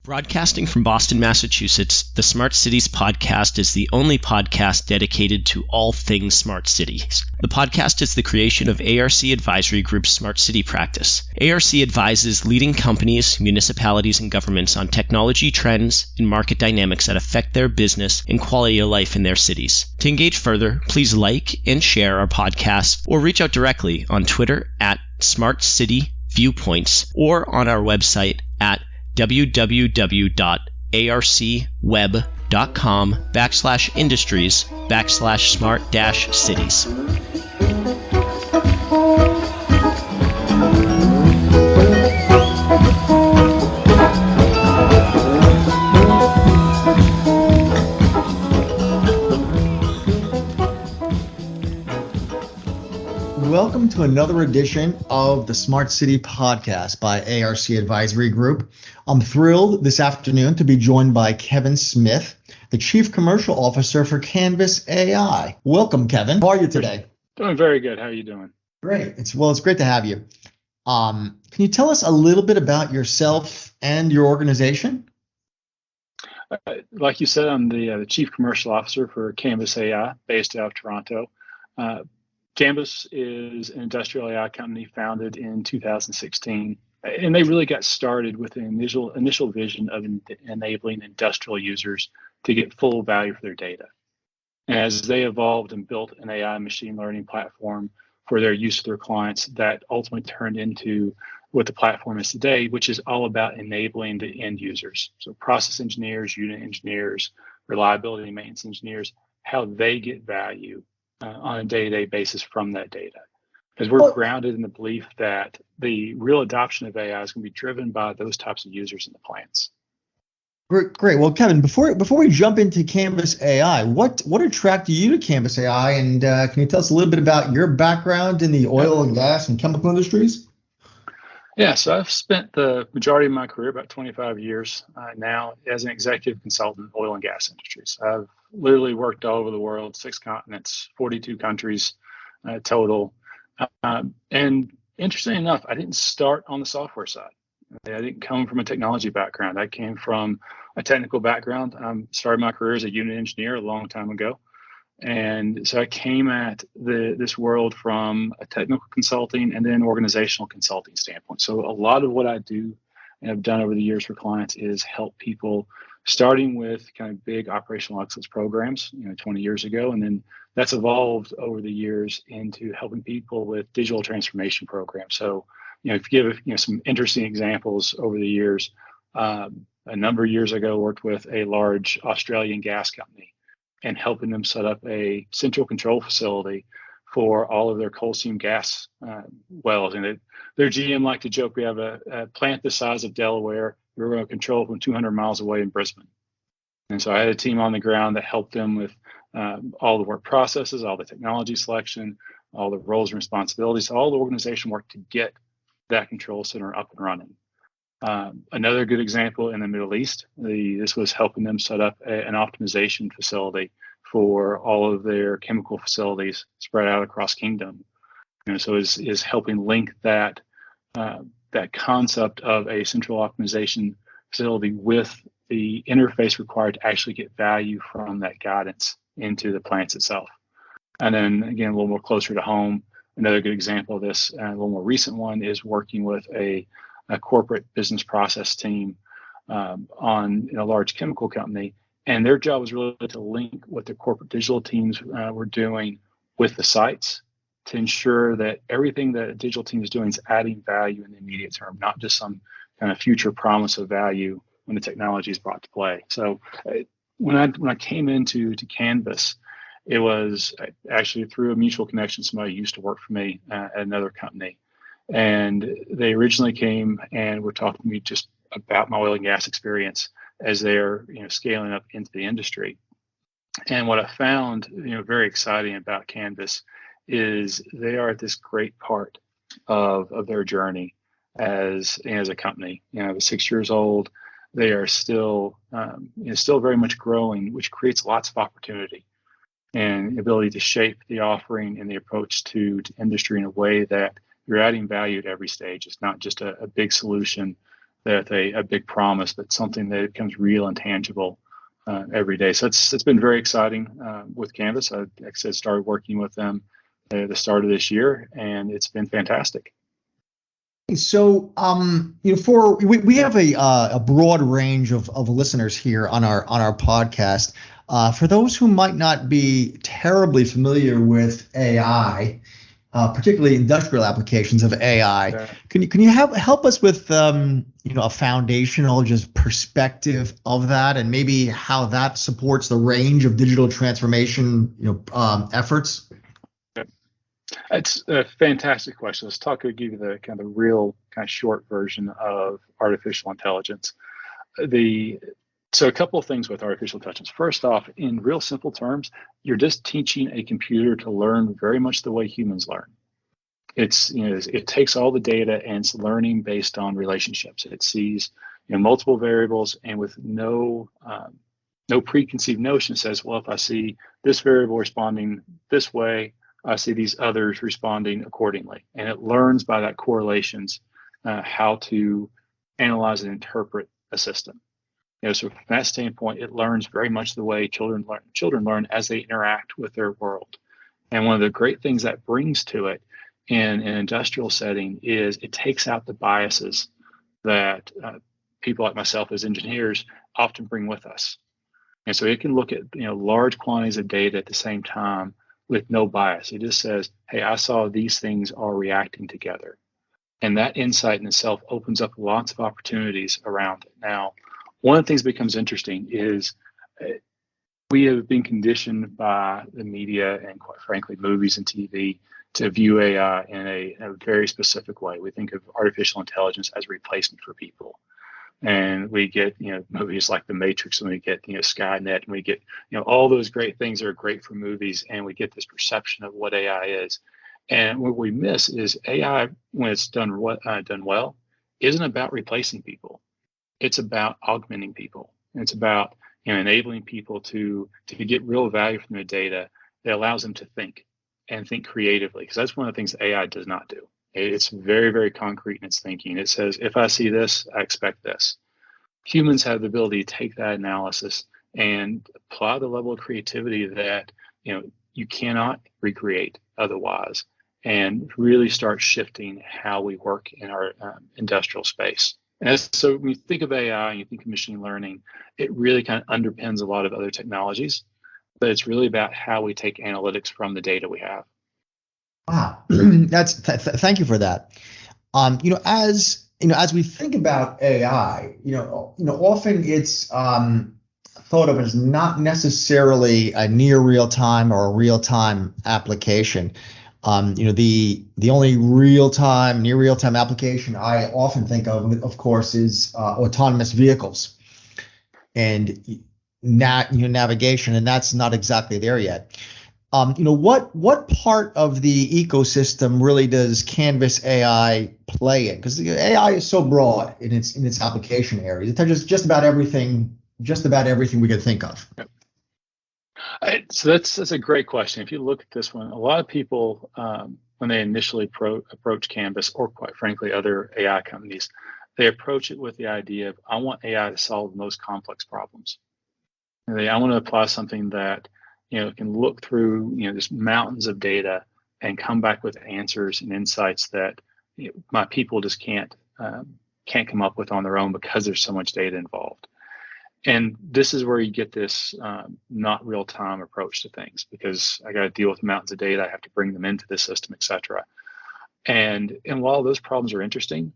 Broadcasting from Boston, Massachusetts, the Smart Cities podcast is the only podcast dedicated to all things smart cities. The podcast is the creation of ARC Advisory Group's Smart City practice. ARC advises leading companies, municipalities, and governments on technology trends and market dynamics that affect their business and quality of life in their cities. To engage further, please like and share our podcast or reach out directly on Twitter at Smart City Viewpoints or on our website at www.arcweb.com/industries/smart-cities. Welcome to another edition of the Smart City podcast by ARC Advisory Group. I'm thrilled this afternoon to be joined by Kevin Smith, the Chief Commercial Officer for Canvas AI. Welcome, Kevin. How are you today? Doing very good. How are you doing? Great. It's great to have you. Can you tell us a little bit about yourself and your organization? Like you said, I'm the Chief Commercial Officer for Canvas AI, based out of Toronto. Canvas is an industrial AI company founded in 2016, and they really got started with an initial vision of enabling industrial users to get full value for their data. As they evolved and built an AI machine learning platform for their use of their clients, that ultimately turned into what the platform is today, which is all about enabling the end users. So process engineers, unit engineers, reliability and maintenance engineers, how they get value on a day-to-day basis from that data. Because we're grounded in the belief that the real adoption of AI is going to be driven by those types of users in the plants. Great. Well, Kevin, before we jump into Canvas AI, what attracted you to Canvas AI, and can you tell us a little bit about your background in the oil and gas and chemical industries? Yeah, so I've spent the majority of my career, about 25 years now, as an executive consultant in oil and gas industries. I've literally worked all over the world, 6 continents, 42 countries total. And interestingly enough, I didn't start on the software side. I didn't come from a technology background. I came from a technical background. Started my career as a unit engineer a long time ago. And so I came at this world from a technical consulting and then organizational consulting standpoint. So a lot of what I do and have done over the years for clients is help people, starting with kind of big operational excellence programs, 20 years ago. And then that's evolved over the years into helping people with digital transformation programs. So, if you give some interesting examples over the years, a number of years ago, worked with a large Australian gas company and helping them set up a central control facility for all of their coal seam gas wells. And their GM liked to joke, we have a plant the size of Delaware. We're going to control from 200 miles away in Brisbane. And so I had a team on the ground that helped them with all the work processes, all the technology selection, all the roles and responsibilities, all the organization work to get that control center up and running. Another good example in the Middle East, this was helping them set up an optimization facility for all of their chemical facilities spread out across Kingdom. So is helping link that concept of a central optimization facility with the interface required to actually get value from that guidance into the plants itself. And then again, a little more closer to home, another good example of this, a little more recent one, is working with a corporate business process team on a large chemical company. And their job was really to link what the corporate digital teams were doing with the sites to ensure that everything that a digital team is doing is adding value in the immediate term, not just some kind of future promise of value when the technology is brought to play. So when I came into Canvas, it was actually through a mutual connection. Somebody used to work for me at another company. And they originally came and were talking to me just about my oil and gas experience as they're scaling up into the industry. And what I found very exciting about Canvas is they are at this great part of their journey as a company. They're 6 years old. They are still very much growing, which creates lots of opportunity and ability to shape the offering and the approach to industry in a way that you're adding value at every stage. It's not just a big solution That's a big promise, but something that becomes real and tangible every day. So it's been very exciting with Canvas. I, like I said, started working with them at the start of this year, and it's been fantastic. So, we have a broad range of listeners here on our podcast. For those who might not be terribly familiar with AI, particularly industrial applications of AI, Yeah. can you help us with a foundational just perspective of that, and maybe how that supports the range of digital transformation efforts? It's a fantastic question. Let's give you the kind of real kind of short version of artificial intelligence. So a couple of things with artificial intelligence. First off, in real simple terms, you're just teaching a computer to learn very much the way humans learn. It takes all the data and it's learning based on relationships. It sees multiple variables, and with no preconceived notion, says, well, if I see this variable responding this way, I see these others responding accordingly. And it learns by that correlations how to analyze and interpret a system. So from that standpoint, it learns very much the way children learn as they interact with their world. And one of the great things that brings to it in an industrial setting is it takes out the biases that people like myself as engineers often bring with us. And so it can look at large quantities of data at the same time with no bias. It just says, hey, I saw these things are reacting together. And that insight in itself opens up lots of opportunities around it. Now, one of the things that becomes interesting is we have been conditioned by the media and, quite frankly, movies and TV to view AI in a very specific way. We think of artificial intelligence as a replacement for people. And we get, movies like The Matrix, and we get, Skynet, and we get, all those great things that are great for movies, and we get this perception of what AI is. And what we miss is AI, when it's done well, isn't about replacing people. It's about augmenting people. It's about enabling people to get real value from the data that allows them to think and think creatively, because that's one of the things that AI does not do. It's very, very concrete in its thinking. It says, if I see this, I expect this. Humans have the ability to take that analysis and apply the level of creativity that you cannot recreate otherwise, and really start shifting how we work in our industrial space. And so when you think of AI and you think of machine learning, it really kind of underpins a lot of other technologies, but it's really about how we take analytics from the data we have. Wow, thank you for that. As we think about AI, often it's thought of as not necessarily a near real time or a real time application. The only near real time application I often think of course, is autonomous vehicles and navigation, and that's not exactly there yet. What part of the ecosystem really does Canvas AI play in? Because AI is so broad in its application areas. It touches just about everything we could think of. So that's a great question. If you look at this one, a lot of people, when they initially approach Canvas, or quite frankly other AI companies, they approach it with the idea of, I want AI to solve the most complex problems. I want to apply something that can look through just mountains of data and come back with answers and insights that my people just can't come up with on their own, because there's so much data involved. And this is where you get this not real time approach to things, because I got to deal with mountains of data. I have to bring them into the system, et cetera. And while those problems are interesting,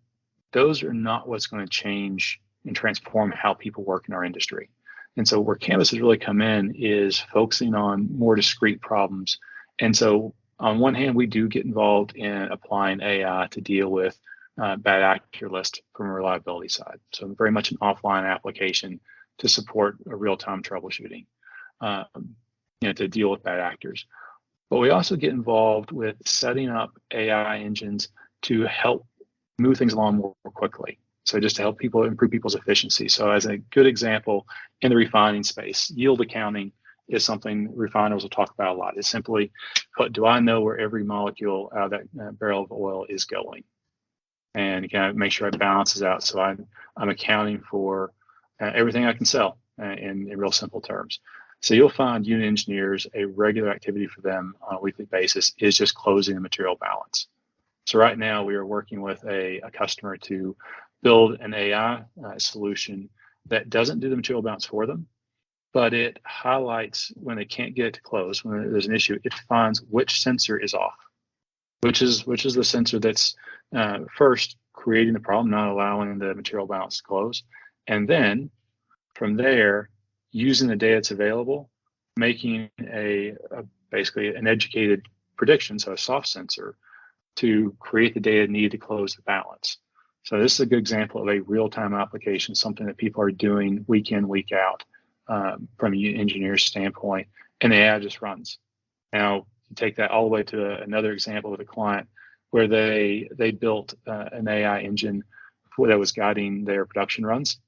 those are not what's going to change and transform how people work in our industry. And so where Canvas has really come in is focusing on more discrete problems. And so on one hand, we do get involved in applying AI to deal with bad actor list from a reliability side. So very much an offline application to support a real-time troubleshooting, to deal with bad actors. But we also get involved with setting up AI engines to help move things along more quickly. So just to help people improve people's efficiency. So as a good example, in the refining space, yield accounting is something refiners will talk about a lot. It's simply, do I know where every molecule out of that barrel of oil is going? and kind of make sure it balances out. So I'm accounting for everything I can sell in real simple terms. So you'll find unit engineers, a regular activity for them on a weekly basis is just closing the material balance. So right now we are working with a customer to build an AI solution that doesn't do the material balance for them, but it highlights when they can't get it to close, when there's an issue, it finds which sensor is off, which is the sensor that's first creating the problem, not allowing the material balance to close, and then from there, using the data that's available, making basically an educated prediction, so a soft sensor, to create the data needed to close the balance. So this is a good example of a real-time application, something that people are doing week in, week out from an engineer's standpoint, and the AI just runs. Now, you take that all the way to another example with a client where they built an AI engine that was guiding their production runs.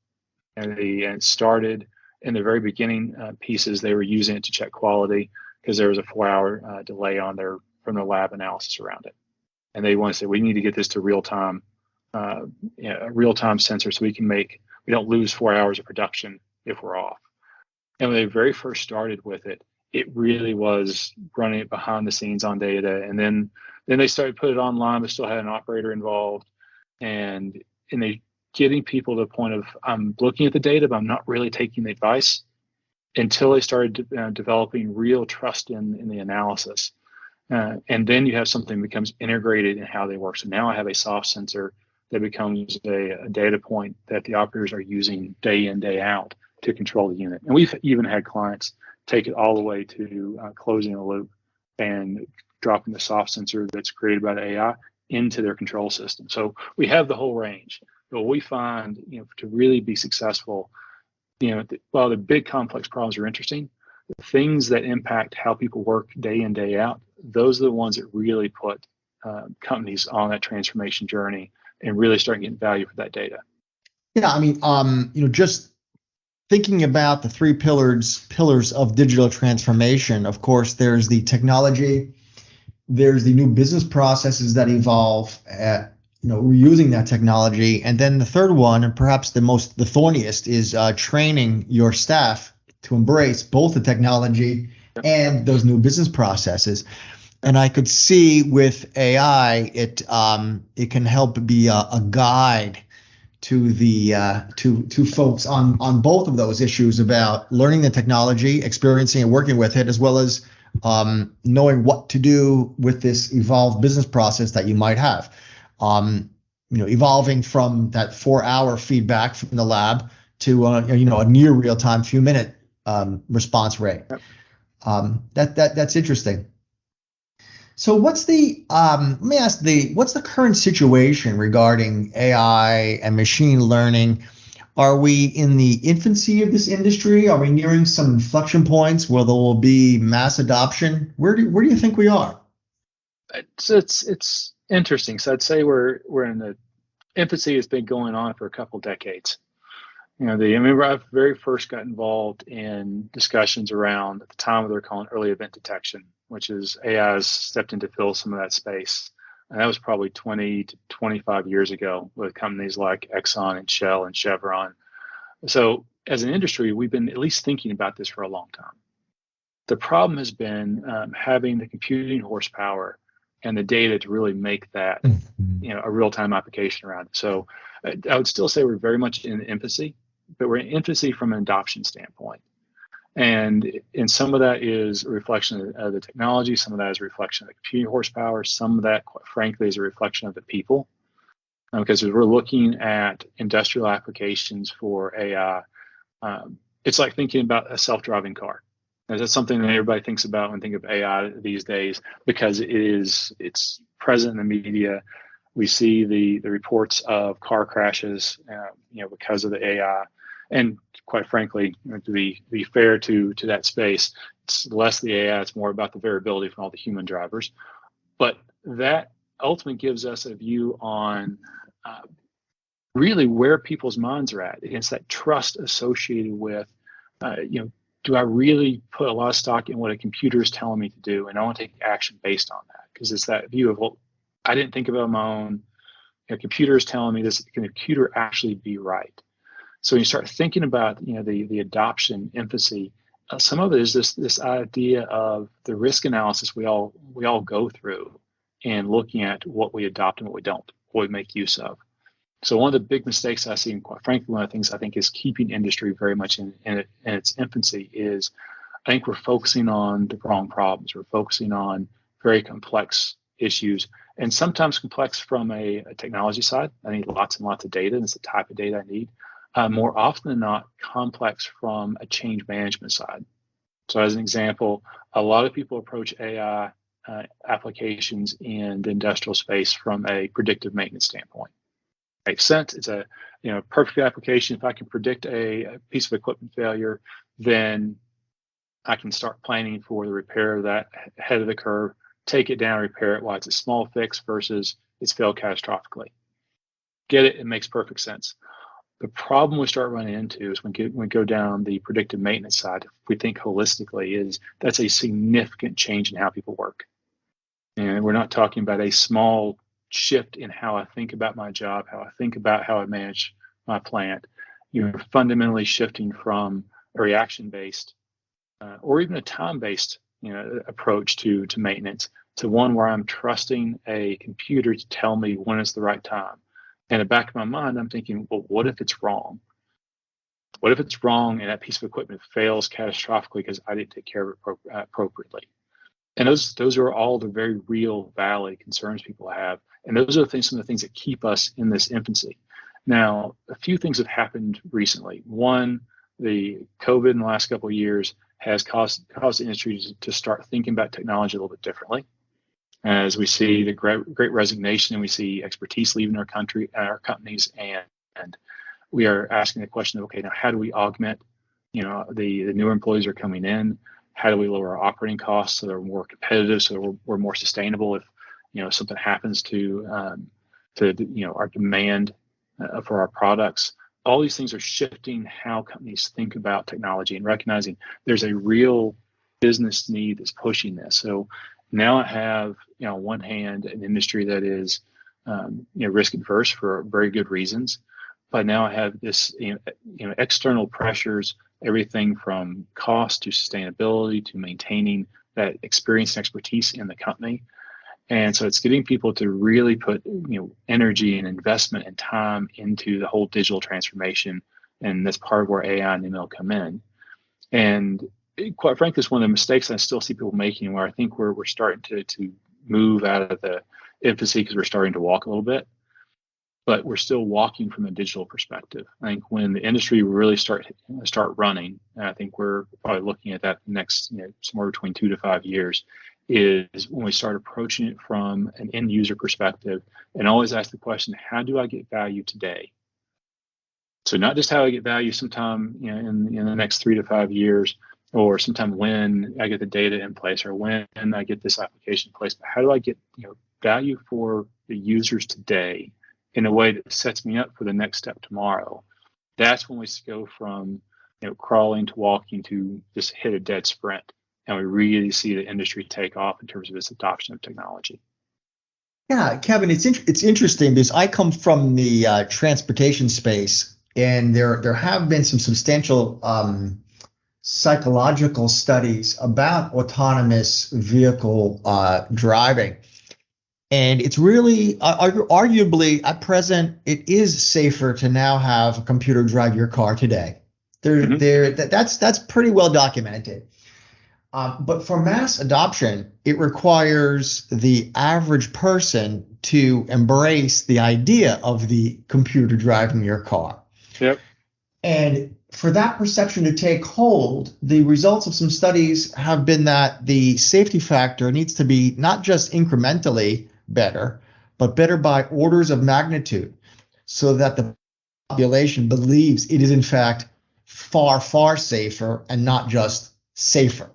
And it started in the very beginning pieces, they were using it to check quality because there was a 4-hour delay from the lab analysis around it. And they want to say, we need to get this to real-time, a real-time sensor so we don't lose 4 hours of production if we're off. And when they very first started with it, it really was running it behind the scenes on data. And then they started to put it online, but still had an operator involved. And they getting people to the point of, I'm looking at the data, but I'm not really taking the advice, until they started developing real trust in the analysis. And then you have something that becomes integrated in how they work. So now I have a soft sensor that becomes a data point that the operators are using day in, day out to control the unit. And we've even had clients take it all the way to closing a loop and dropping the soft sensor that's created by the AI into their control system. So we have the whole range. But what we find, to really be successful, while the big complex problems are interesting, the things that impact how people work day in, day out, those are the ones that really put companies on that transformation journey and really start getting value for that data. Yeah, I mean, just thinking about the three pillars of digital transformation, of course, there's the technology, there's the new business processes that evolve, we're using that technology. And then the third one, and perhaps the thorniest, is training your staff to embrace both the technology and those new business processes. And I could see with AI, it can help be a guide to the to folks on both of those issues about learning the technology, experiencing and working with it, as well as knowing what to do with this evolved business process that you might have. Evolving from that 4-hour feedback from the lab to a near real-time few-minute response rate. That's interesting. So what's the let me ask what's the current situation regarding AI and machine learning? Are we in the infancy of this industry? Are we nearing some inflection points where there will be mass adoption? Where do you think we are? It's interesting. So I'd say we're in the infancy. Has been going on for a couple decades. I remember I very first got involved in discussions around, at the time they were calling early event detection, which is AI has stepped in to fill some of that space. And that was probably 20 to 25 years ago with companies like Exxon and Shell and Chevron. So as an industry, we've been at least thinking about this for a long time. The problem has been having the computing horsepower and the data to really make that a real-time application around it. So I would still say we're very much in infancy, but we're in infancy from an adoption standpoint. And some of that is a reflection of the technology, some of that is a reflection of the computing horsepower, some of that, quite frankly, is a reflection of the people. Because as we're looking at industrial applications for AI, it's like thinking about a self-driving car. And that's something that everybody thinks about when they think of AI these days, because it's present in the media. We see the reports of car crashes, because of the AI. And quite frankly, to be fair to that space, it's less the AI, it's more about the variability from all the human drivers. But that ultimately gives us a view on really where people's minds are at. It's that trust associated with, do I really put a lot of stock in what a computer is telling me to do? And I want to take action based on that, because it's that view of, well, I didn't think about my own a computer is telling me this. Can the computer actually be right? So when you start thinking about the adoption infancy, some of it is this idea of the risk analysis we all go through and looking at what we adopt and what we don't, what we make use of. So one of the big mistakes I see, and quite frankly, one of the things I think is keeping industry very much in its infancy is I think we're focusing on the wrong problems. We're focusing on very complex issues, and sometimes complex from a technology side. I need lots and lots of data, and it's the type of data I need. More often than not, complex from a change management side. So as an example, a lot of people approach AI applications in the industrial space from a predictive maintenance standpoint. Makes sense. It's a perfect application. If I can predict a piece of equipment failure, then I can start planning for the repair of that ahead of the curve, take it down, repair it while it's a small fix versus it's failed catastrophically. Get it? It makes perfect sense. The problem we start running into is when we go down the predictive maintenance side, if we think holistically, is that's a significant change in how people work. And we're not talking about a small shift in how I think about my job, how I think about how I manage my plant. You're fundamentally shifting from a reaction-based or even a time-based approach to maintenance to one where I'm trusting a computer to tell me when it's the right time. In the back of my mind, I'm thinking, well, what if it's wrong? What if it's wrong and that piece of equipment fails catastrophically because I didn't take care of it appropriately? And those are all the very real, valid concerns people have. And those are some of the things that keep us in this infancy. Now, a few things have happened recently. One, the COVID in the last couple of years has caused the industry to start thinking about technology a little bit differently. As we see the great resignation and we see expertise leaving our companies, and we are asking the question of, okay, now how do we augment, the newer employees are coming in, how do we lower our operating costs so they're more competitive, so we're more sustainable if, something happens to our demand for our products. All these things are shifting how companies think about technology and recognizing there's a real business need that's pushing this. So now I have, on one hand, an industry that is, risk adverse for very good reasons, but now I have this, external pressures, everything from cost to sustainability to maintaining that experience and expertise in the company. And so it's getting people to really put, energy and investment and time into the whole digital transformation, and that's part of where AI and ML come in. And quite frankly, it's one of the mistakes I still see people making, where I think we're starting to move out of the infancy because we're starting to walk a little bit, but we're still walking from a digital perspective. I think when the industry really start running, and I think we're probably looking at that next, somewhere between 2 to 5 years, is when we start approaching it from an end user perspective and always ask the question, how do I get value today? So not just how I get value sometime, in the next 3 to 5 years, or sometime when I get the data in place, or when I get this application in place, but how do I get value for the users today in a way that sets me up for the next step tomorrow? That's when we go from crawling to walking to just hit a dead sprint, and we really see the industry take off in terms of its adoption of technology. Yeah, Kevin, it's interesting because I come from the transportation space, and there have been some substantial psychological studies about autonomous vehicle driving. And it's really, arguably, at present, it is safer to now have a computer drive your car today. That's pretty well documented. But for mass adoption, it requires the average person to embrace the idea of the computer driving your car. Yep. And for that perception to take hold, the results of some studies have been that the safety factor needs to be not just incrementally better, but better by orders of magnitude, so that the population believes it is in fact far, far safer and not just safer.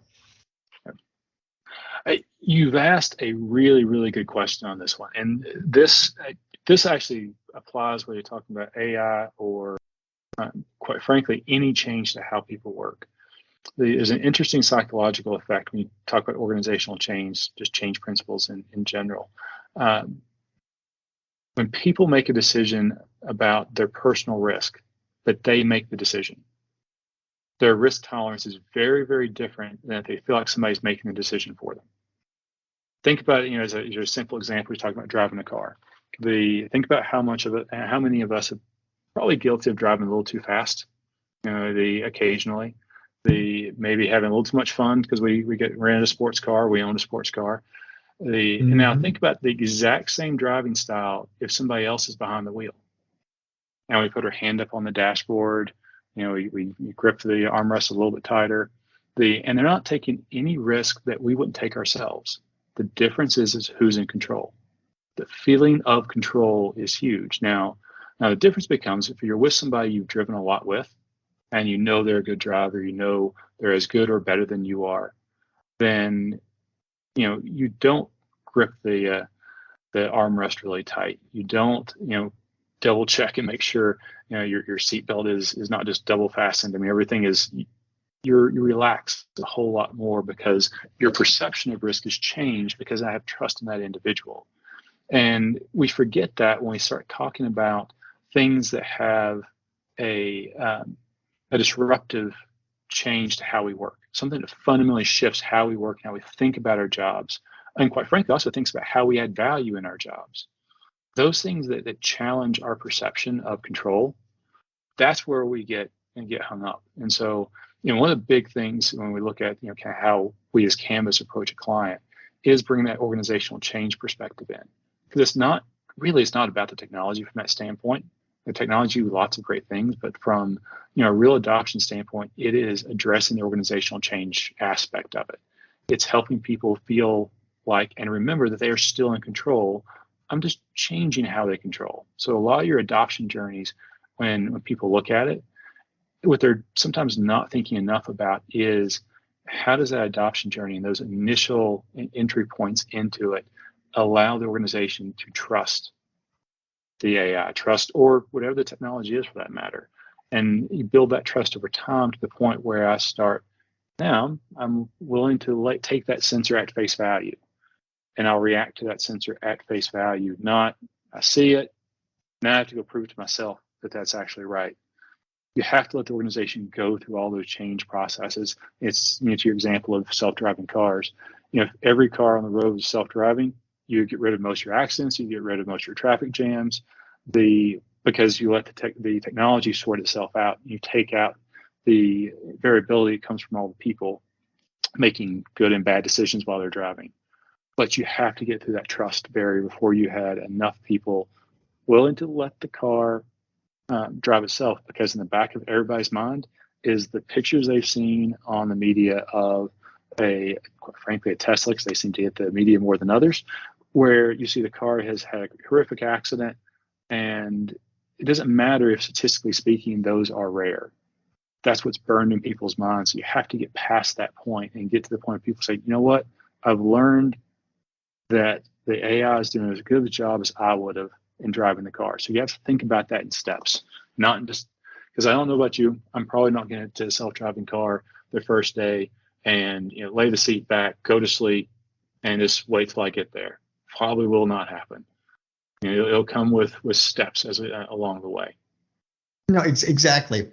You've asked a really, really good question on this one. And this actually applies whether you're talking about AI or, quite frankly, any change to how people work. There's an interesting psychological effect when you talk about organizational change, just change principles in general. When people make a decision about their personal risk, that they make the decision, their risk tolerance is very, very different than if they feel like somebody's making the decision for them. Think about it, as a simple example. We're talking about driving a car. Think about how many of us are probably guilty of driving a little too fast. Occasionally, maybe having a little too much fun because we rented a sports car, we own a sports car. And now think about the exact same driving style if somebody else is behind the wheel. And we put our hand up on the dashboard, we grip the armrest a little bit tighter. And they're not taking any risk that we wouldn't take ourselves. The difference is who's in control. The feeling of control is huge. Now the difference becomes if you're with somebody you've driven a lot with, and they're a good driver, they're as good or better than you are, then you don't grip the armrest really tight. You don't double check and make sure your seatbelt is not just double fastened. I mean, everything is, you relax a whole lot more because your perception of risk has changed because I have trust in that individual. And we forget that when we start talking about things that have a disruptive change to how we work, something that fundamentally shifts how we work and how we think about our jobs, and quite frankly also thinks about how we add value in our jobs. Those things that challenge our perception of control, that's where we get hung up. And so, one of the big things when we look at kind of how we as Canvas approach a client is bringing that organizational change perspective in, because it's not about the technology from that standpoint. The technology do lots of great things, but from a real adoption standpoint, it is addressing the organizational change aspect of it. It's helping people feel like and remember that they are still in control. I'm just changing how they control. So a lot of your adoption journeys, when people look at it, what they're sometimes not thinking enough about is how does that adoption journey and those initial entry points into it allow the organization to trust the AI, trust or whatever the technology is for that matter. And you build that trust over time to the point where I start, now I'm willing to take that sensor at face value. And I'll react to that sensor at face value. Not, I see it, now I have to go prove to myself that that's actually right. You have to let the organization go through all those change processes. It's, to your example of self-driving cars. If every car on the road is self-driving, you get rid of most of your accidents, you get rid of most of your traffic jams, because you let the technology sort itself out. You take out the variability that comes from all the people making good and bad decisions while they're driving. But you have to get through that trust barrier before you had enough people willing to let the car drive itself, because in the back of everybody's mind is the pictures they've seen on the media of quite frankly, a Tesla, because they seem to get the media more than others, where you see the car has had a horrific accident, and it doesn't matter if statistically speaking those are rare. That's what's burned in people's minds. So you have to get past that point and get to the point where people say, you know what, I've learned that the AI is doing as good of a job as I would have in driving the car. So you have to think about that in steps, not in just, because I don't know about you, I'm probably not going to get a self-driving car the first day and lay the seat back, go to sleep, and just wait till I get there. Probably will not happen. It'll come with steps along the way. No, it's exactly.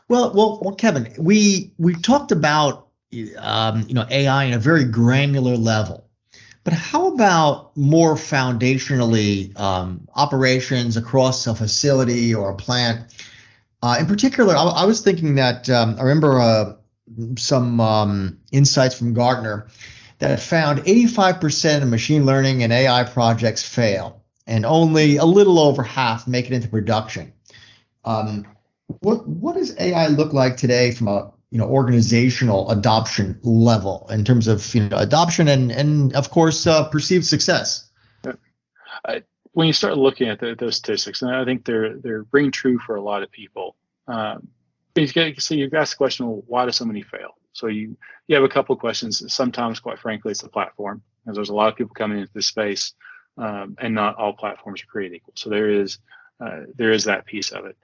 Well, Kevin, we talked about AI in a very granular level, but how about more foundationally operations across a facility or a plant? In particular, I was thinking that I remember some insights from Gartner that found 85% of machine learning and AI projects fail, and only a little over half make it into production. What does AI look like today from a organizational adoption level in terms of adoption and of course perceived success? When you start looking at those statistics, and I think they're ring true for a lot of people. You've asked the question, well, why do so many fail? So you have a couple of questions. Sometimes, quite frankly, it's the platform, because there's a lot of people coming into this space, and not all platforms are created equal. So there is that piece of it.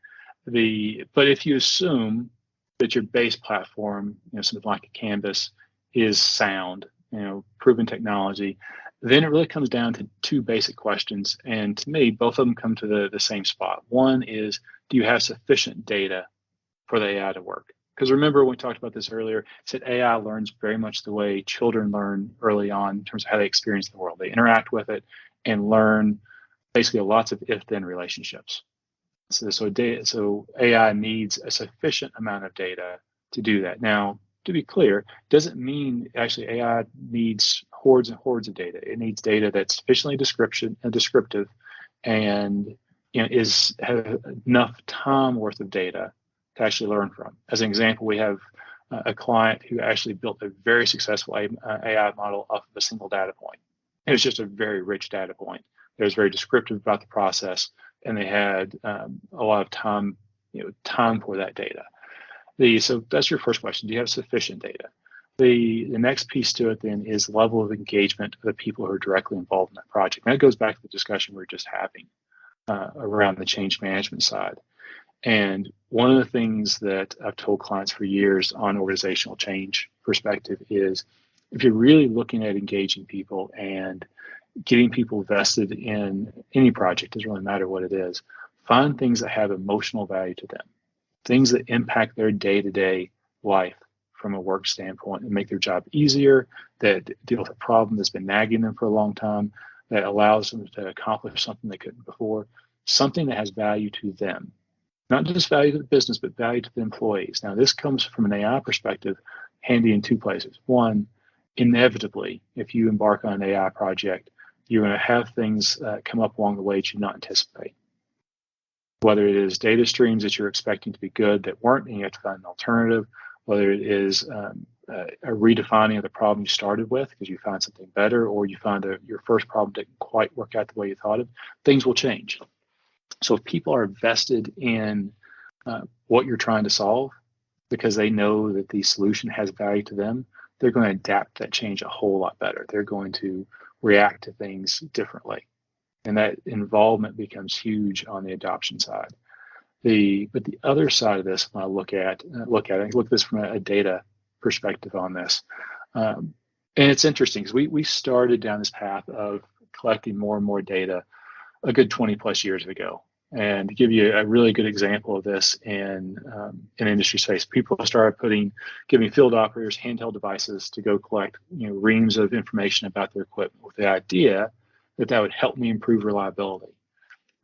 But if you assume that your base platform, something like a Canvas, is sound, proven technology, Then it really comes down to two basic questions. And to me, both of them come to the same spot. One is, do you have sufficient data for the AI to work? Because remember, when we talked about this earlier, it said AI learns very much the way children learn early on in terms of how they experience the world. They interact with it and learn basically lots of if-then relationships. So AI needs a sufficient amount of data to do that. Now, to be clear, doesn't mean actually AI needs hordes and hordes of data. It needs data that's sufficiently descriptive and has enough time worth of data to actually learn from. As an example, we have a client who actually built a very successful AI model off of a single data point. It was just a very rich data point. It was very descriptive about the process, and they had a lot of time for that data. So that's your first question. Do you have sufficient data? The next piece to it then is level of engagement of the people who are directly involved in that project. And that goes back to the discussion we were just having around the change management side. And one of the things that I've told clients for years on organizational change perspective is, if you're really looking at engaging people and getting people vested in any project, doesn't really matter what it is, find things that have emotional value to them, things that impact their day-to-day life from a work standpoint and make their job easier, that deal with a problem that's been nagging them for a long time, that allows them to accomplish something they couldn't before, something that has value to them. Not just value to the business, but value to the employees. Now, this comes from an AI perspective handy in two places. One, inevitably, if you embark on an AI project, you're going to have things come up along the way that you not anticipate. Whether it is data streams that you're expecting to be good that weren't, and you have to find an alternative, whether it is a redefining of the problem you started with because you find something better, or you find that your first problem didn't quite work out the way you thought it, things will change. So if people are vested in what you're trying to solve because they know that the solution has value to them, they're going to adapt to that change a whole lot better. They're going to react to things differently. And that involvement becomes huge on the adoption side. But the other side of this, when I look at this from a data perspective on this, and it's interesting because we started down this path of collecting more and more data a good 20 plus years ago. And to give you a really good example of this in industry space, people started giving field operators handheld devices to go collect reams of information about their equipment with the idea that would help me improve reliability.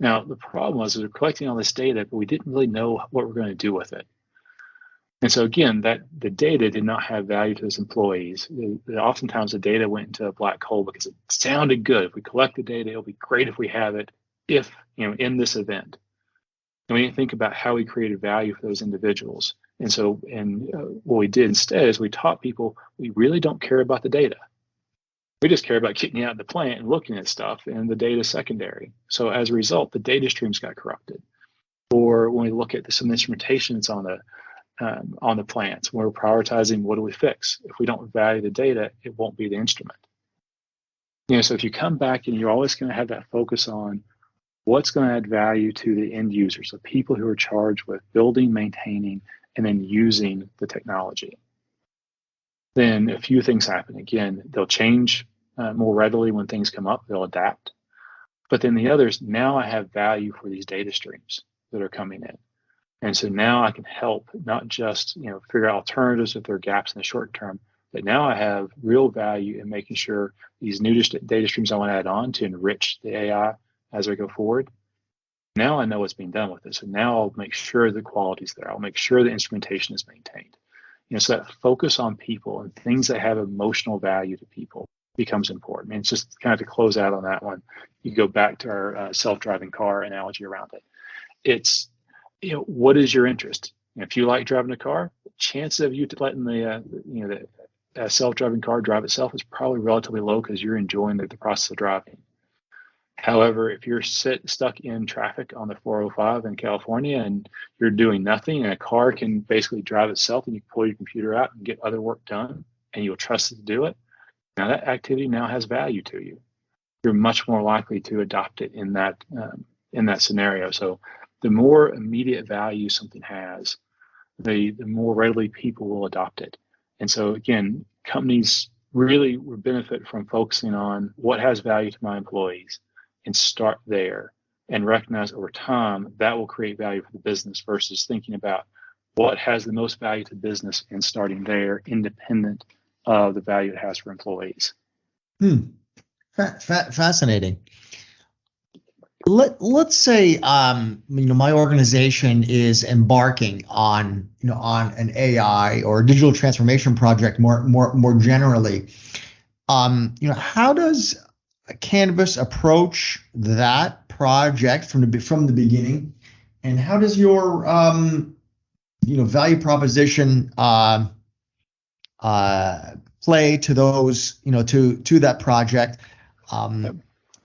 Now, the problem was we were collecting all this data, but we didn't really know what we're going to do with it. And so again, that the data did not have value to those employees. Oftentimes the data went into a black hole because it sounded good. If we collect the data, it'll be great if we have it, in this event. And we didn't think about how we created value for those individuals. And so, what we did instead is we taught people we really don't care about the data. We just care about getting out the plant and looking at stuff, and the data is secondary. So as a result, the data streams got corrupted. Or when we look at some instrumentation that's on the plants, when we're prioritizing what do we fix. If we don't value the data, it won't be the instrument. So if you come back and you're always going to have that focus on what's going to add value to the end users, the people who are charged with building, maintaining, and then using the technology, then a few things happen. Again, they'll change more readily when things come up. They'll adapt. But then the others, now I have value for these data streams that are coming in. And so now I can help not just figure out alternatives if there are gaps in the short term, but now I have real value in making sure these new data streams I want to add on to enrich the AI as I go forward. Now I know what's being done with it. So now I'll make sure the quality's there. I'll make sure the instrumentation is maintained. So that focus on people and things that have emotional value to people becomes important. And it's just kind of to close out on that one. You go back to our self-driving car analogy around it. It's, what is your interest? If you like driving a car, the chances of you letting the self-driving car drive itself is probably relatively low because you're enjoying the process of driving. However, if you're stuck in traffic on the 405 in California and you're doing nothing and a car can basically drive itself and you pull your computer out and get other work done and you'll trust it to do it, now that activity now has value to you. You're much more likely to adopt it in that scenario. So the more immediate value something has, the more readily people will adopt it. And so again, companies really would benefit from focusing on what has value to my employees and start there and recognize over time that will create value for the business versus thinking about what has the most value to the business and starting there independent of the value it has for employees. Fascinating. Let's say my organization is embarking on on an AI or a digital transformation project more generally. How does Canvas approach that project from the beginning, and how does your value proposition play to those to that project?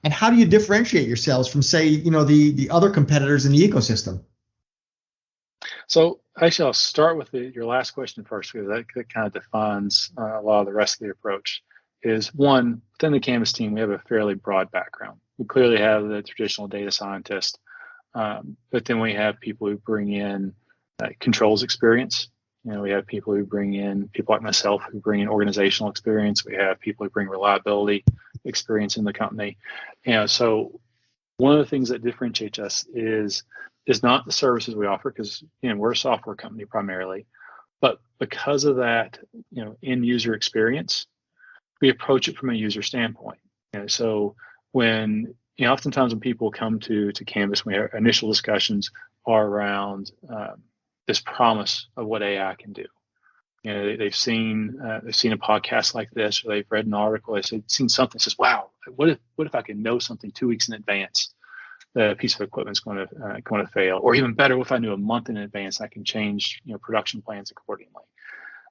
And how do you differentiate yourselves from, say, the other competitors in the ecosystem? So actually, I'll start with your last question first, because that kind of defines a lot of the rest of the approach. Is one, within the Canvas team, we have a fairly broad background. We clearly have the traditional data scientist, but then we have people who bring in controls experience. We have people like myself who bring in organizational experience. We have people who bring reliability experience in the company. So one of the things that differentiates us is not the services we offer, because we're a software company primarily, but because of that end user experience, we approach it from a user standpoint. So when oftentimes when people come to Canvas, we have initial discussions are around this promise of what AI can do. They've seen a podcast like this, or they've read an article. They've seen something that says, "Wow, what if I can know something 2 weeks in advance that a piece of equipment is going to fail, or even better, what if I knew a month in advance I can change production plans accordingly?"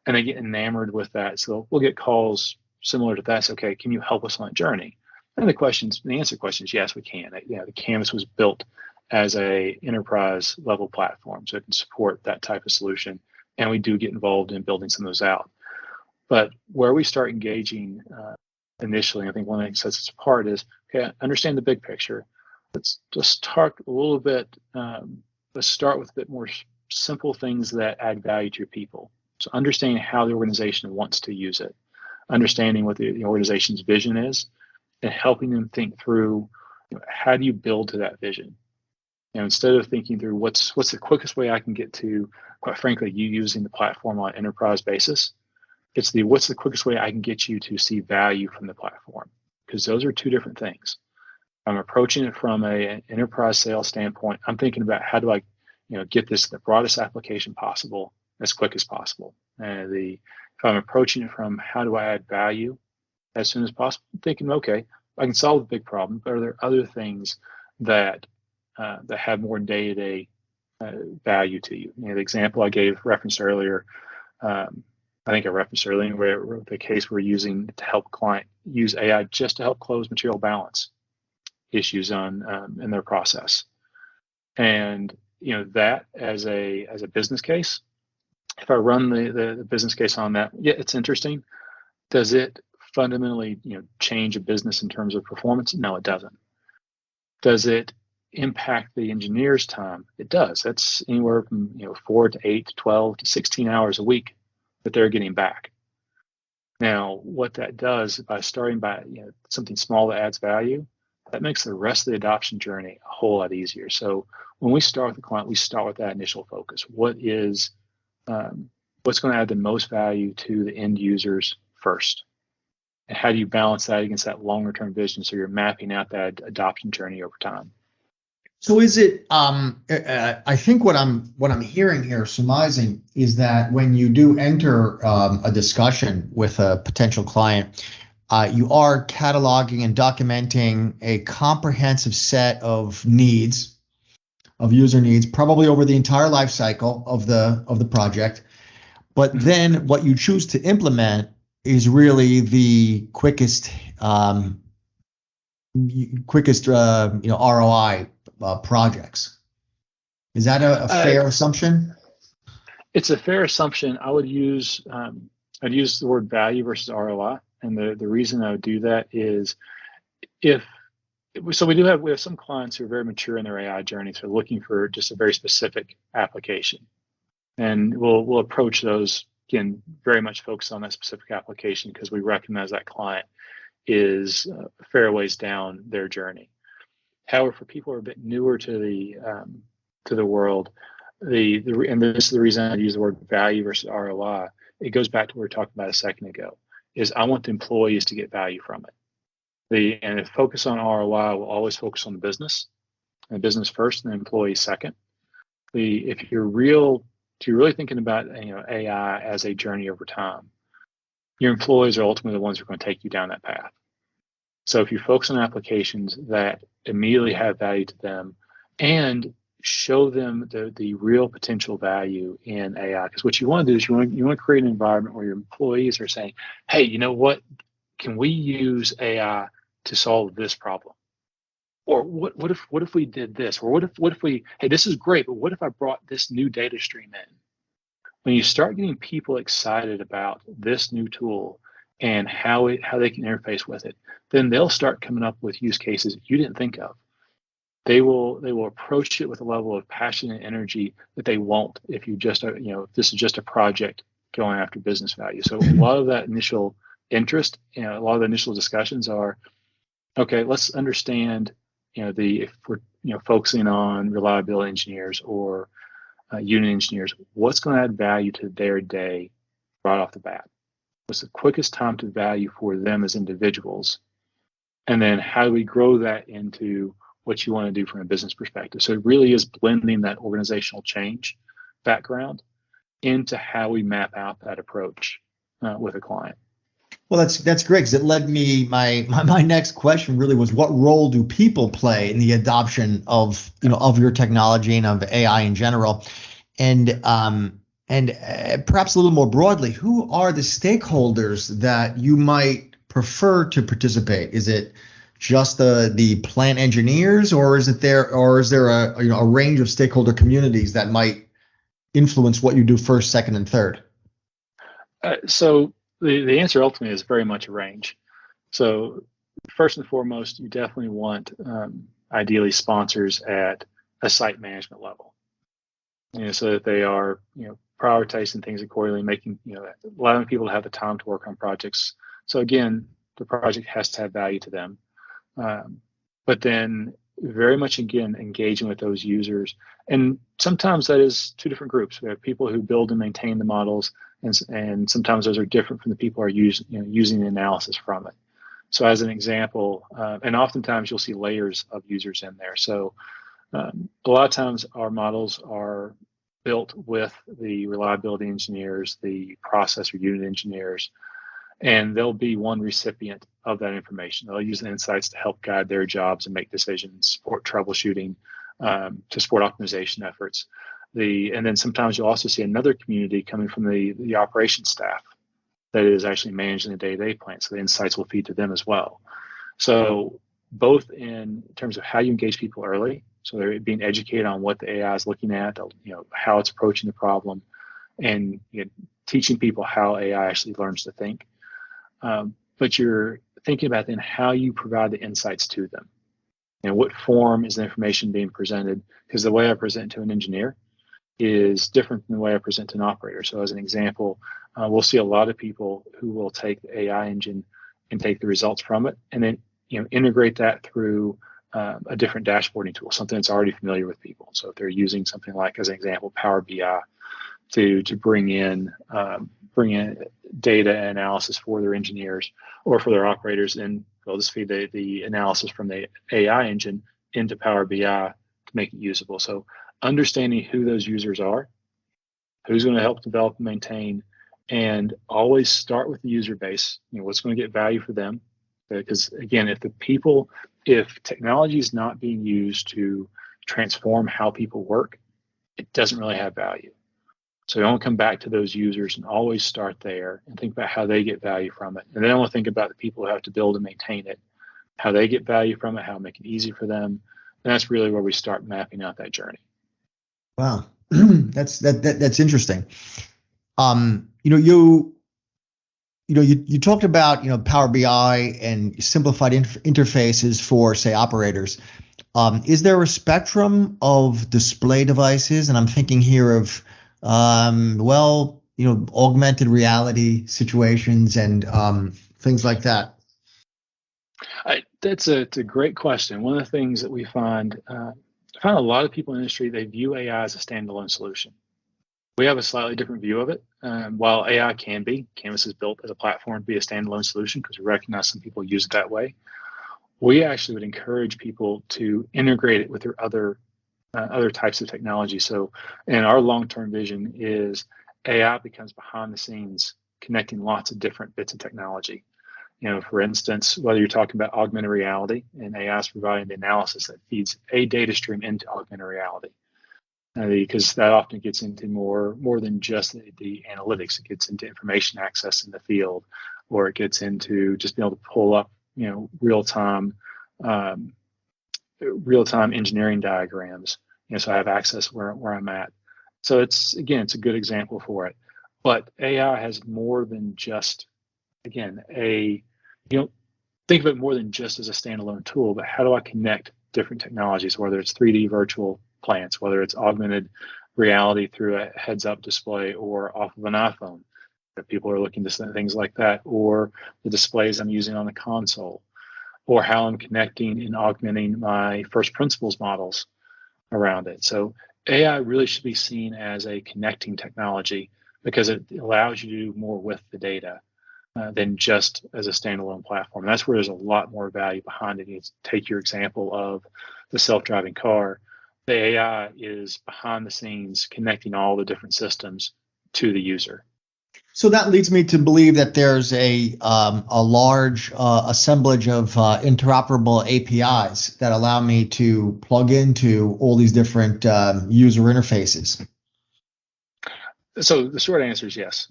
And they get enamored with that. So we'll get calls similar to that. So, okay, can you help us on that journey? And the answer question is yes, we can. The Canvas was built as a enterprise level platform, so it can support that type of solution. And we do get involved in building some of those out. But where we start engaging initially, I think one thing that sets us apart is, okay, understand the big picture. Let's just talk a little bit. Let's start with a bit more simple things that add value to your people. So understanding how the organization wants to use it, understanding what the organization's vision is, and helping them think through how do you build to that vision. Instead of thinking through what's the quickest way I can get to, quite frankly, you using the platform on an enterprise basis, it's what's the quickest way I can get you to see value from the platform, because those are two different things. I'm approaching it from an enterprise sales standpoint. I'm thinking about how do I get this to the broadest application possible as quick as possible. And if I'm approaching it from how do I add value as soon as possible, I'm thinking, okay, I can solve the big problem, but are there other things that have more day-to-day value to you? The example I gave referenced earlier, where the case we're using to help a client use AI just to help close material balance issues in their process. And that as a business case, if I run the business case on that, yeah, it's interesting. Does it fundamentally change a business in terms of performance? No, it doesn't. Does it impact the engineer's time? It does. That's anywhere from 4 to 8 to 12 to 16 hours a week that they're getting back. Now, what that does by starting by something small that adds value, that makes the rest of the adoption journey a whole lot easier. So when we start with the client, we start with that initial focus. What's going to add the most value to the end users first? And how do you balance that against that longer term vision so you're mapping out that adoption journey over time? So is it? I think what I'm hearing here, surmising, is that when you do enter a discussion with a potential client, you are cataloging and documenting a comprehensive set of needs, of user needs, probably over the entire life cycle of the project. But then what you choose to implement is really the quickest ROI projects. Is that a fair assumption? It's a fair assumption. I'd use the word value versus ROI, and the reason I would do that is we have some clients who are very mature in their AI journey, so looking for just a very specific application, and we'll approach those again, very much focused on that specific application because we recognize that client is a fair ways down their journey. However, for people who are a bit newer to the world, and this is the reason I use the word value versus ROI. It goes back to what we were talking about a second ago. Is I want the employees to get value from it. And if focus on ROI, we'll always focus on the business, and business first, and the employee second. If you're really thinking about AI as a journey over time, your employees are ultimately the ones who are going to take you down that path. So if you focus on applications that immediately have value to them and show them the real potential value in AI, because what you want to do is you want to create an environment where your employees are saying, hey, you know what? Can we use AI to solve this problem? Or what if we did this? Or what if we, hey, this is great, but what if I brought this new data stream in? When you start getting people excited about this new tool and how they can interface with it, then they'll start coming up with use cases you didn't think of. They will approach it with a level of passion and energy that they won't if you just if this is just a project going after business value. So a lot of that initial interest, a lot of the initial discussions are, okay, let's understand, if we're focusing on reliability engineers or unit engineers, what's going to add value to their day right off the bat? What's the quickest time to value for them as individuals? And then how do we grow that into what you want to do from a business perspective? So it really is blending that organizational change background into how we map out that approach with a client. Well, that's great, because it led me, my next question really was, what role do people play in the adoption of your technology and of AI in general? And perhaps a little more broadly, who are the stakeholders that you might prefer to participate? Is it just the plant engineers, or is there a range of stakeholder communities that might influence what you do first, second, and third? So the answer ultimately is very much a range. So first and foremost, you definitely want ideally sponsors at a site management level, so that they are prioritizing things accordingly, making allowing people to have the time to work on projects. So again, the project has to have value to them, but then very much again engaging with those users. And sometimes that is two different groups. We have people who build and maintain the models, and sometimes those are different from the people who are using the analysis from it. So as an example, and oftentimes you'll see layers of users in there. So a lot of times our models are built with the reliability engineers, the process or unit engineers, and they'll be one recipient of that information. They'll use the insights to help guide their jobs and make decisions, support troubleshooting, to support optimization efforts. And then sometimes you'll also see another community coming from the operations staff that is actually managing the day-to-day plan. So the insights will feed to them as well. So both in terms of how you engage people early, so they're being educated on what the AI is looking at, how it's approaching the problem, and teaching people how AI actually learns to think. But you're thinking about then how you provide the insights to them. What form is the information being presented? Because the way I present to an engineer is different than the way I present to an operator. So as an example, we'll see a lot of people who will take the AI engine and take the results from it, and then integrate that through a different dashboarding tool, something that's already familiar with people. So if they're using something like, as an example, Power BI to bring in data analysis for their engineers or for their operators, and they'll just feed the analysis from the AI engine into Power BI to make it usable. So understanding who those users are, who's going to help develop and maintain, and always start with the user base, what's going to get value for them. Because again, if technology is not being used to transform how people work, it doesn't really have value. So I want to come back to those users and always start there and think about how they get value from it. And then I want to think about the people who have to build and maintain it, how they get value from it, how to make it easy for them. And that's really where we start mapping out that journey. Wow, that's interesting. You talked about Power BI and simplified interfaces for, say, operators. Is there a spectrum of display devices? And I'm thinking here of augmented reality situations and things like that? It's a great question. One of the things that we find, I find a lot of people in the industry, they view AI as a standalone solution. We have a slightly different view of it. While AI can be, Canvas is built as a platform to be a standalone solution because we recognize some people use it that way. We actually would encourage people to integrate it with their other types of technology. So, and our long-term vision is AI becomes behind the scenes, connecting lots of different bits of technology. For instance, whether you're talking about augmented reality and AI is providing the analysis that feeds a data stream into augmented reality, because that often gets into more than just the analytics. It gets into information access in the field, or it gets into just being able to pull up, real time engineering diagrams. So I have access where I'm at. So it's a good example for it. But AI has more than just, think of it more than just as a standalone tool, but how do I connect different technologies, whether it's 3D virtual plants, whether it's augmented reality through a heads-up display or off of an iPhone, that people are looking to things like that, or the displays I'm using on the console, or how I'm connecting and augmenting my first principles models around it. So AI really should be seen as a connecting technology because it allows you to do more with the data than just as a standalone platform. And that's where there's a lot more value behind it. You take your example of the self-driving car. The AI is behind the scenes connecting all the different systems to the user. So that leads me to believe that there's a large assemblage of interoperable APIs that allow me to plug into all these different user interfaces. So the short answer is yes.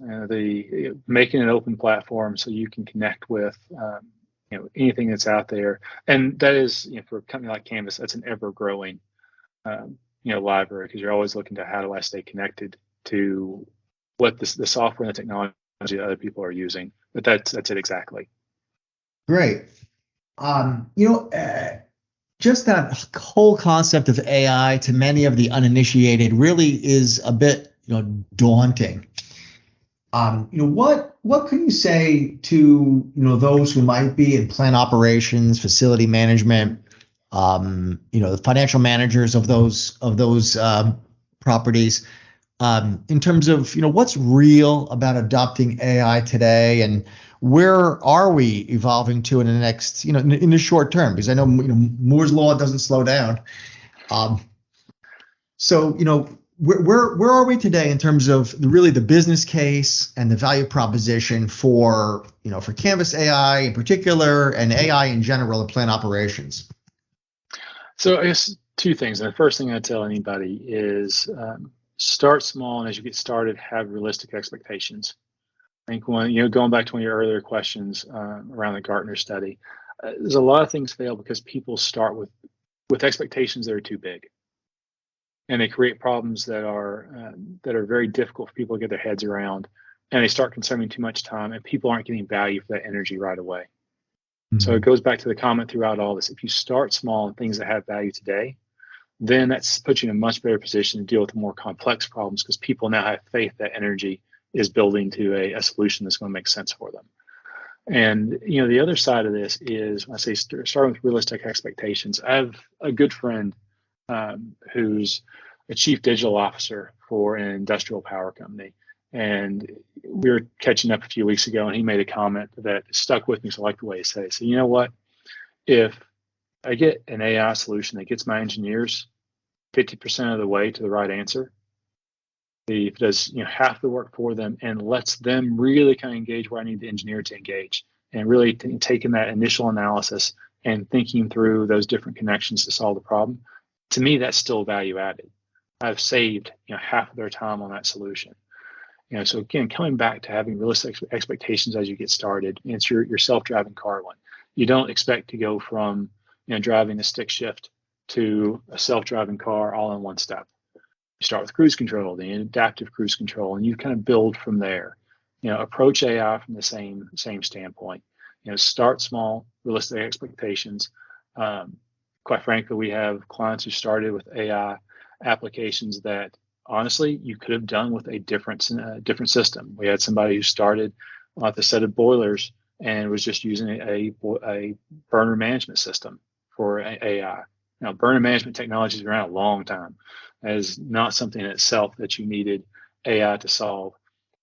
Making an open platform so you can connect with anything that's out there, and that is for a company like Canvas, that's an ever-growing library, because you're always looking to how do I stay connected to what the software and the technology that other people are using. But that's it exactly. Great. Just that whole concept of AI to many of the uninitiated really is a bit daunting. What can you say to those who might be in plant operations, facility management, the financial managers of those properties, in terms of what's real about adopting AI today, and where are we evolving to in the next in the short term? Because I know Moore's law doesn't slow down. So where are we today in terms of really the business case and the value proposition for Canvas AI in particular and AI in general in plant operations? So I guess two things. And the first thing I tell anybody is start small, and as you get started, have realistic expectations. I think when going back to one of your earlier questions around the Gartner study, there's a lot of things fail because people start with expectations that are too big, and they create problems that are very difficult for people to get their heads around, and they start consuming too much time, and people aren't getting value for that energy right away. Mm-hmm. So it goes back to the comment throughout all this. If you start small and things that have value today, then that puts you in a much better position to deal with the more complex problems, because people now have faith that energy is building to a solution that's going to make sense for them. And the other side of this is, when I say starting with realistic expectations, I have a good friend who's a chief digital officer for an industrial power company. And we were catching up a few weeks ago, and he made a comment that stuck with me, so I like the way he said it. So, you know what? If I get an AI solution that gets my engineers 50% of the way to the right answer, if it does half the work for them and lets them really kind of engage where I need the engineer to engage, and really taking that initial analysis and thinking through those different connections to solve the problem, to me, that's still value added. I've saved half of their time on that solution. So again, coming back to having realistic expectations as you get started, it's your self-driving car one. You don't expect to go from driving a stick shift to a self-driving car all in one step. You start with cruise control, then adaptive cruise control, and you kind of build from there. Approach AI from the same standpoint. Start small, realistic expectations. Quite frankly, we have clients who started with AI applications that honestly you could have done with a different system. We had somebody who started with a set of boilers and was just using a burner management system for AI. Now, burner management technology has been around a long time. It is not something in itself that you needed AI to solve.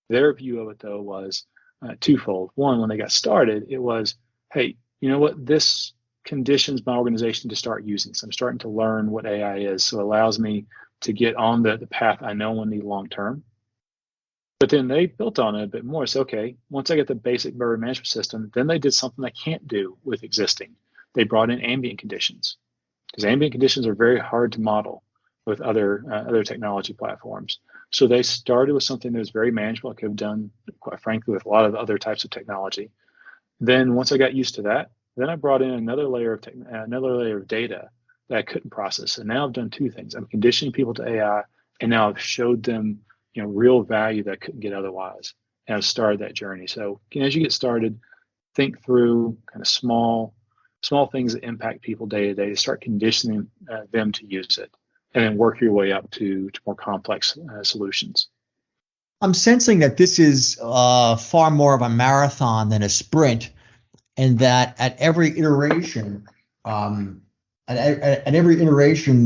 Their view of it, though, was twofold. One, when they got started, it was, hey, you know what? This conditions my organization to start using. So I'm starting to learn what AI is. So it allows me to get on the path I know I need long term. But then they built on it a bit more. So, okay, once I get the basic burner management system, then they did something I can't do with existing. They brought in ambient conditions, because ambient conditions are very hard to model with other technology platforms. So they started with something that was very manageable. I could have done, quite frankly, with a lot of other types of technology. Then once I got used to that, then I brought in another layer of data that I couldn't process. And now I've done two things. I'm conditioning people to AI, and now I've showed them, real value that I couldn't get otherwise. And I've started that journey. So as you get started, think through kind of small things that impact people day to day to start conditioning them to use it, and then work your way up to more complex solutions. I'm sensing that this is far more of a marathon than a sprint, and that at every iteration,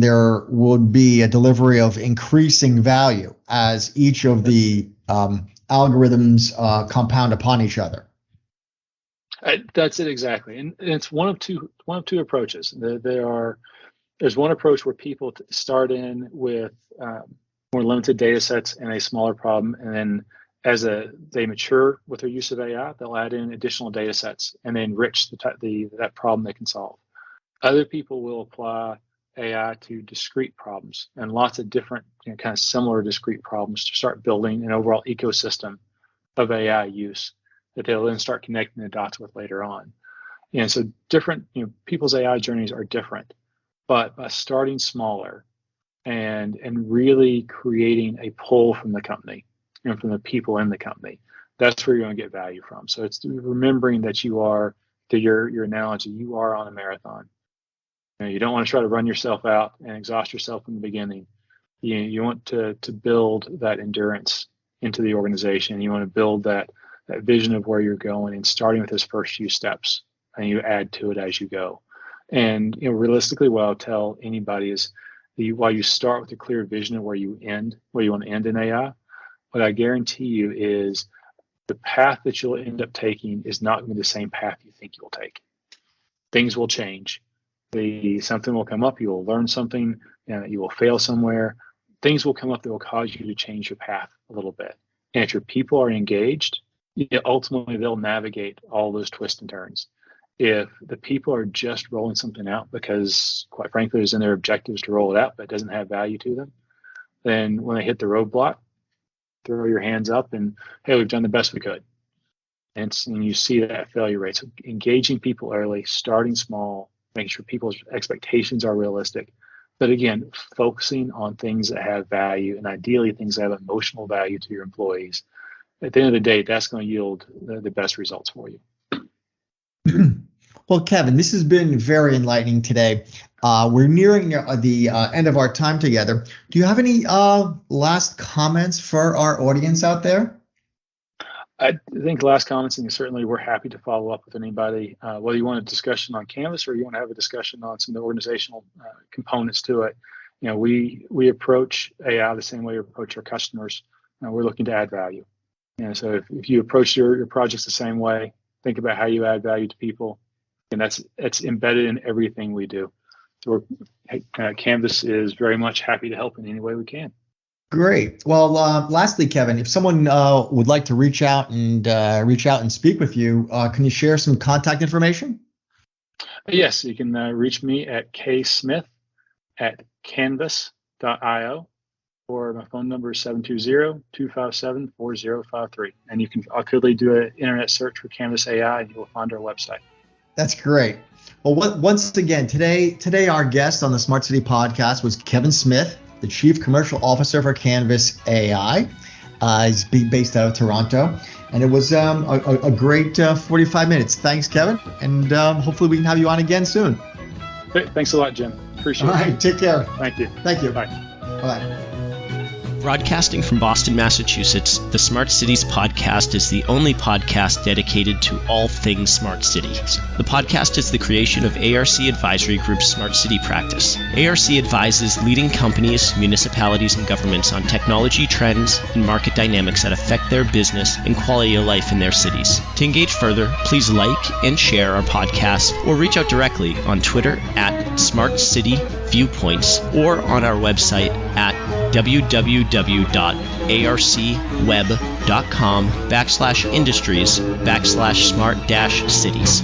there would be a delivery of increasing value as each of the algorithms compound upon each other. That's it exactly, and it's one of two approaches. There's one approach where people start in with more limited data sets and a smaller problem, and then as they mature with their use of AI, they'll add in additional data sets and they enrich that problem they can solve. Other people will apply AI to discrete problems and lots of different kind of similar discrete problems to start building an overall ecosystem of AI use that they'll then start connecting the dots with later on. And so different, people's AI journeys are different, but by starting smaller and really creating a pull from the company and from the people in the company, that's where you're going to get value from. So it's remembering that you are, to your analogy, you are on a marathon. You don't want to try to run yourself out and exhaust yourself in the beginning. You want to build that endurance into the organization. You want to build that vision of where you're going, and starting with those first few steps, and you add to it as you go. And realistically, what I'll tell anybody is, while you start with a clear vision of where you want to end in AI, what I guarantee you is the path that you'll end up taking is not going to be the same path you think you'll take. Things will change. Something will come up. You will learn something. You will fail somewhere. Things will come up that will cause you to change your path a little bit. And if your people are engaged, ultimately they'll navigate all those twists and turns. If the people are just rolling something out because, quite frankly, it's in their objectives to roll it out, but it doesn't have value to them, then when they hit the roadblock, throw your hands up and, hey, we've done the best we could. And you see that failure rate. So engaging people early, starting small, making sure people's expectations are realistic. But again, focusing on things that have value, and ideally things that have emotional value to your employees. At the end of the day, that's going to yield the best results for you. Well, Kevin, this has been very enlightening today. We're nearing the end of our time together. Do you have any last comments for our audience out there? I think last comments, and certainly we're happy to follow up with anybody, whether you want a discussion on Canvas or you want to have a discussion on some of the organizational components to it. We approach AI the same way we approach our customers. We're looking to add value. So if you approach your projects the same way, think about how you add value to people, and that's embedded in everything we do. So Canvas is very much happy to help in any way we can. Great. Well, lastly, Kevin, if someone would like to reach out and speak with you, can you share some contact information? Yes, you can reach me at ksmith@canvas.io, or my phone number is 720-257-4053. And I'll quickly do an internet search for Canvas AI, and you will find our website. That's great. Well, once again, today our guest on the Smart City podcast was Kevin Smith, the Chief Commercial Officer for Canvas AI. He's based out of Toronto. And it was a great 45 minutes. Thanks, Kevin. And hopefully we can have you on again soon. Great. Thanks a lot, Jim. Appreciate it. All right. Take care. Thank you. Thank you. Bye. Bye. Broadcasting from Boston, Massachusetts, the Smart Cities podcast is the only podcast dedicated to all things smart cities. The podcast is the creation of ARC Advisory Group's Smart City practice. ARC advises leading companies, municipalities, and governments on technology trends and market dynamics that affect their business and quality of life in their cities. To engage further, please like and share our podcast or reach out directly on Twitter at Smart City Viewpoints or on our website at www.arcweb.com/industries/smart-cities.